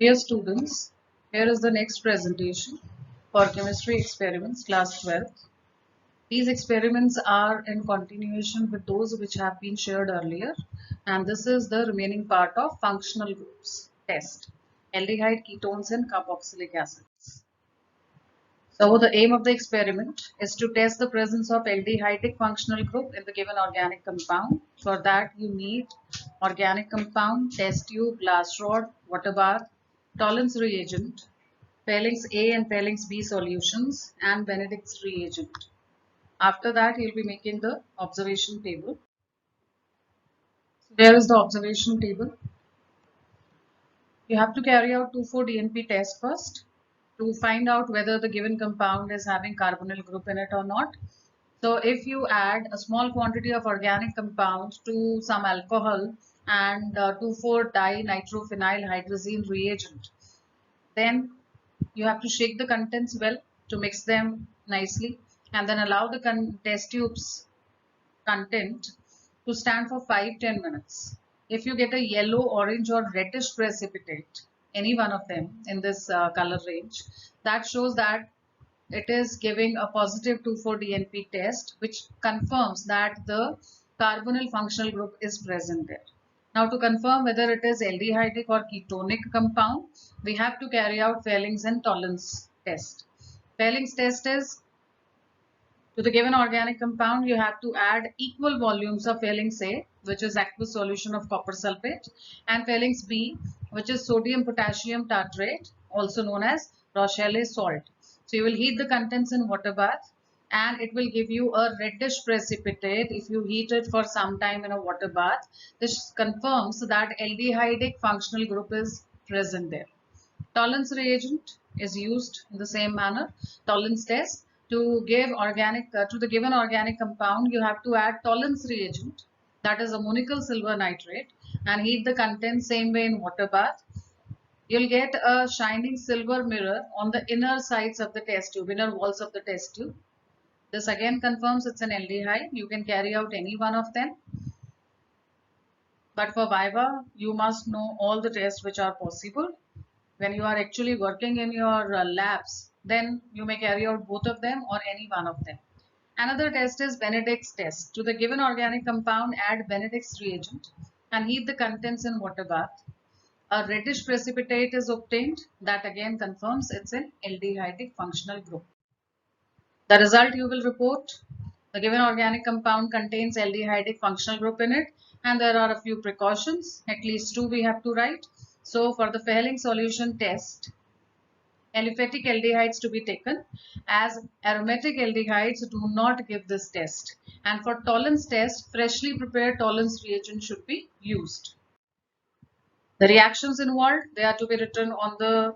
Dear students, here is the next presentation for chemistry experiments class 12th. These experiments are in continuation with those which have been shared earlier, and this is the remaining part of functional groups test, aldehyde, ketones and carboxylic acids. So the aim of the experiment is to test the presence of aldehydic functional group in the given organic compound. For that you need organic compound, test tube, glass rod, water bath, Tollens reagent, Phalanx A and Phalanx B solutions, and Benedict's reagent. After that you'll be making the observation table. So there is the observation table. You have to carry out 2,4-DNP test first to find out whether the given compound is having carbonyl group in it or not. So if you add a small quantity of organic compound to some alcohol and 2,4-dinitrophenyl hydrazine reagent, then you have to shake the contents well to mix them nicely and then allow the test tubes content to stand for 5-10 minutes. If you get a yellow, orange or reddish precipitate, any one of them in this color range, that shows that it is giving a positive 2,4-DNP test, which confirms that the carbonyl functional group is present there. Now to confirm whether it is aldehydic or ketonic compound, we have to carry out Phalanx and Tollens test. Phalanx test is, to the given organic compound, you have to add equal volumes of Phalanx A, which is aqueous solution of copper sulfate, and Phalanx B, which is sodium potassium tartrate, also known as Rochelle salt. So you will heat the contents in water bath and it will give you a reddish precipitate if you heat it for some time in a water bath. This confirms that aldehydic functional group is present there. Tollens reagent is used in the same manner. Tollens test, to give organic to the given organic compound, you have to add Tollens reagent, that is ammonical silver nitrate, and heat the contents same way in water bath. You'll get a shining silver mirror on the inner sides of the test tube, inner walls of the test tube. This again confirms it's an aldehyde. You can carry out any one of them. But for Viva, you must know all the tests which are possible. When you are actually working in your labs, then you may carry out both of them or any one of them. Another test is Benedict's test. To the given organic compound, add Benedict's reagent and heat the contents in water bath. A reddish precipitate is obtained that again confirms it's an aldehydic functional group. The result you will report: the given organic compound contains aldehydic functional group in it, and there are a few precautions, at least two we have to write. So for the Phalanx solution test, aliphatic aldehydes to be taken, as aromatic aldehydes do not give this test. And for Tollens test, freshly prepared Tollens reagent should be used. The reactions involved, they are to be written on the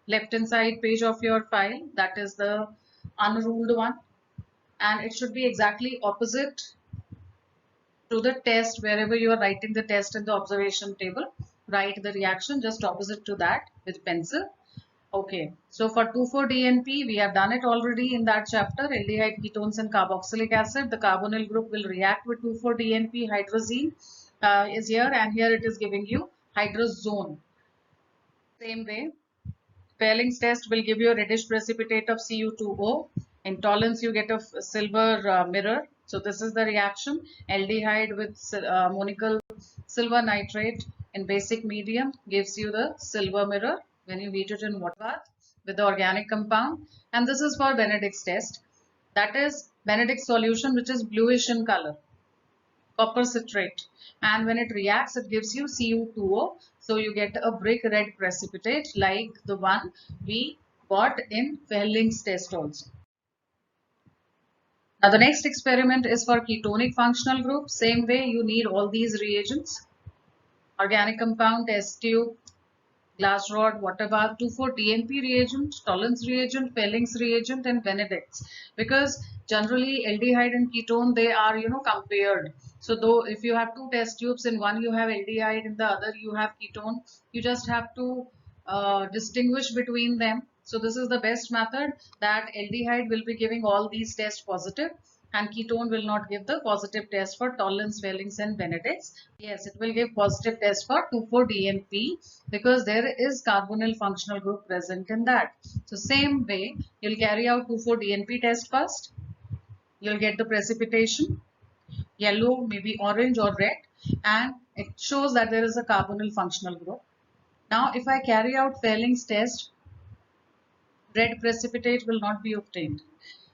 left hand side page of your file, that is the unruled one, and it should be exactly opposite to the test. Wherever you are writing the test in the observation table, write the reaction just opposite to that with pencil. Okay, so for 2,4-DNP, we have done it already in that chapter, aldehyde, ketones and carboxylic acid. The carbonyl group will react with 2,4-DNP. Hydrazine is here, and here it is giving you hydrazone. Same way, Phalanx test will give you a reddish precipitate of Cu2O. In Tollens, you get a silver mirror. So this is the reaction. Aldehyde with ammonical silver nitrate in basic medium gives you the silver mirror when you heat it in water bath with the organic compound. And this is for Benedict's test. That is Benedict's solution, which is bluish in color, copper citrate, and when it reacts it gives you Cu2O, so you get a brick red precipitate like the one we got in Phalanx test also. Now the next experiment is for ketonic functional group. Same way, you need all these reagents: organic compound, test tube, glass rod, water bath, 2,4-DNP reagent, Tollens reagent, Phalanx reagent, and Benedict's. Because generally aldehyde and ketone, they are compared. So though if you have two test tubes, in one you have aldehyde, in the other you have ketone, you just have to distinguish between them. So this is the best method, that aldehyde will be giving all these tests positive And ketone will not give the positive test for Tollens, Fellings and Benedict's. Yes, it will give positive test for 2,4-DNP because there is carbonyl functional group present in that. So same way, you'll carry out 2,4-DNP test first. You'll get the precipitation, yellow, maybe orange or red, and it shows that there is a carbonyl functional group. Now, if I carry out Fellings test, red precipitate will not be obtained.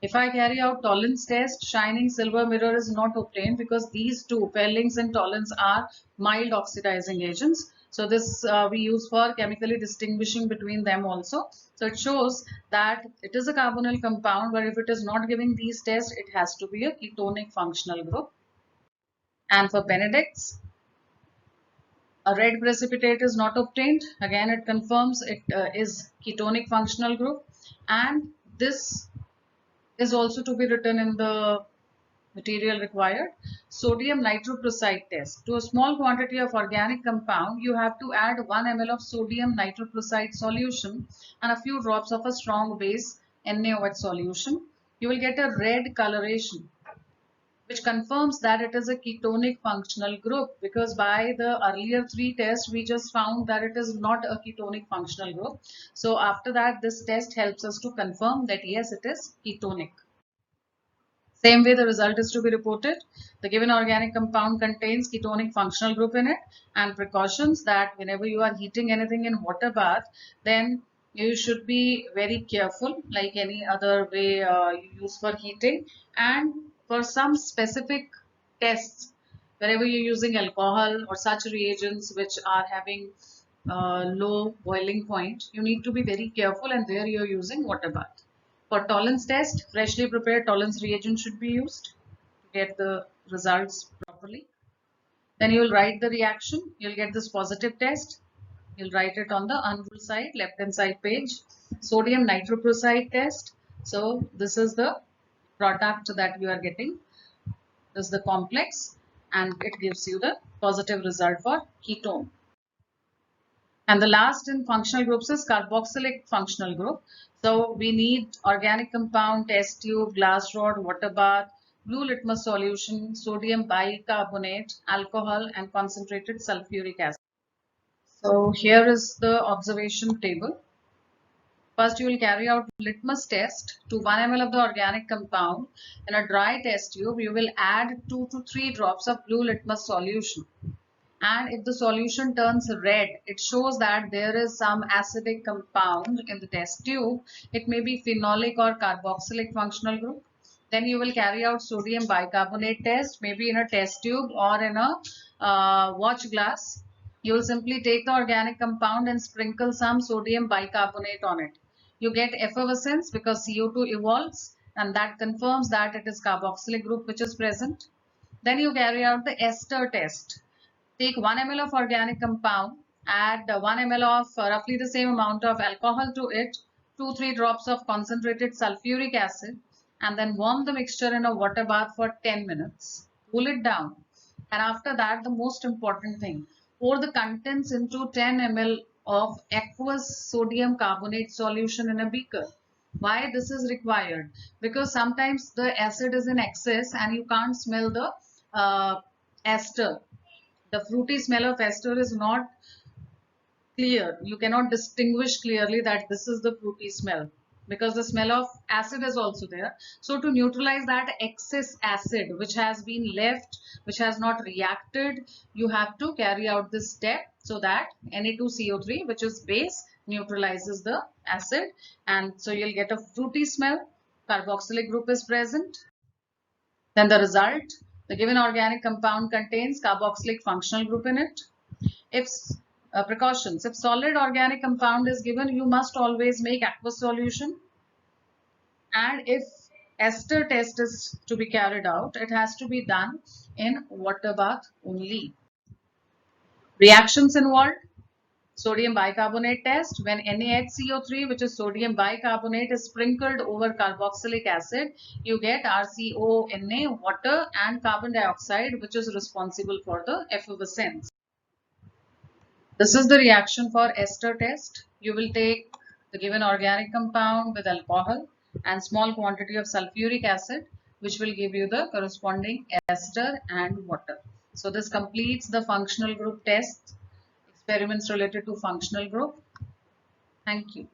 If I carry out Tollens test, shining silver mirror is not obtained because these two, Fellings and Tollens, are mild oxidizing agents. So this we use for chemically distinguishing between them also. So it shows that it is a carbonyl compound, but if it is not giving these tests, it has to be a ketonic functional group. And for Benedict's, a red precipitate is not obtained. Again, it confirms it is ketonic functional group, and this is also to be written in the material required. Sodium nitroprusside test. To a small quantity of organic compound, you have to add 1 ml of sodium nitroprusside solution and a few drops of a strong base NaOH solution. You will get a red coloration, which confirms that it is a ketonic functional group, because by the earlier 3 tests we just found that it is not a ketonic functional group. So after that, this test helps us to confirm that yes, it is ketonic. Same way the result is to be reported. The given organic compound contains ketonic functional group in it, and precautions that whenever you are heating anything in water bath, then you should be very careful like any other way you use for heating. And for some specific tests, wherever you're using alcohol or such reagents which are having low boiling point, you need to be very careful, and there you're using water bath. For Tollens test, freshly prepared Tollens reagent should be used to get the results properly. Then you will write the reaction. You'll get this positive test. You'll write it on the unruled side, left hand side page. Sodium nitroprusside test. So this is the product that you are getting. This is the complex, and it gives you the positive result for ketone. And the last in functional groups is carboxylic functional group. So we need organic compound, test tube, glass rod, water bath, blue litmus solution, sodium bicarbonate, alcohol, and concentrated sulfuric acid. So here is the observation table. First, you will carry out litmus test to 1 ml of the organic compound. In a dry test tube, you will add 2 to 3 drops of blue litmus solution. And if the solution turns red, it shows that there is some acidic compound in the test tube. It may be phenolic or carboxylic functional group. Then you will carry out sodium bicarbonate test, maybe in a test tube or in a watch glass. You will simply take the organic compound and sprinkle some sodium bicarbonate on it. You get effervescence because CO2 evolves, and that confirms that it is carboxylic group which is present. Then you carry out the ester test. Take 1 ml of organic compound, add 1 ml of roughly the same amount of alcohol to it, 2-3 drops of concentrated sulfuric acid, and then warm the mixture in a water bath for 10 minutes. Cool it down. And after that, the most important thing, pour the contents into 10 ml of aqueous sodium carbonate solution in a beaker. Why this is required? Because sometimes the acid is in excess and you can't smell the ester. The fruity smell of ester is not clear. You cannot distinguish clearly that this is the fruity smell because the smell of acid is also there. So to neutralize that excess acid which has been left, which has not reacted, you have to carry out this step so that Na2CO3, which is base, neutralizes the acid, and so you'll get a fruity smell. Carboxylic group is present. Then the result, the given organic compound contains carboxylic functional group in it. If precautions, if solid organic compound is given, you must always make aqueous solution. And if ester test is to be carried out, it has to be done in water bath only. Reactions involved. Sodium bicarbonate test, when NaHCO3, which is sodium bicarbonate, is sprinkled over carboxylic acid, you get RCONA, water, and carbon dioxide, which is responsible for the effervescence. This is the reaction for ester test. You will take the given organic compound with alcohol and small quantity of sulfuric acid. which will give you the corresponding ester and water. So this completes the functional group test, experiments related to functional group. Thank you.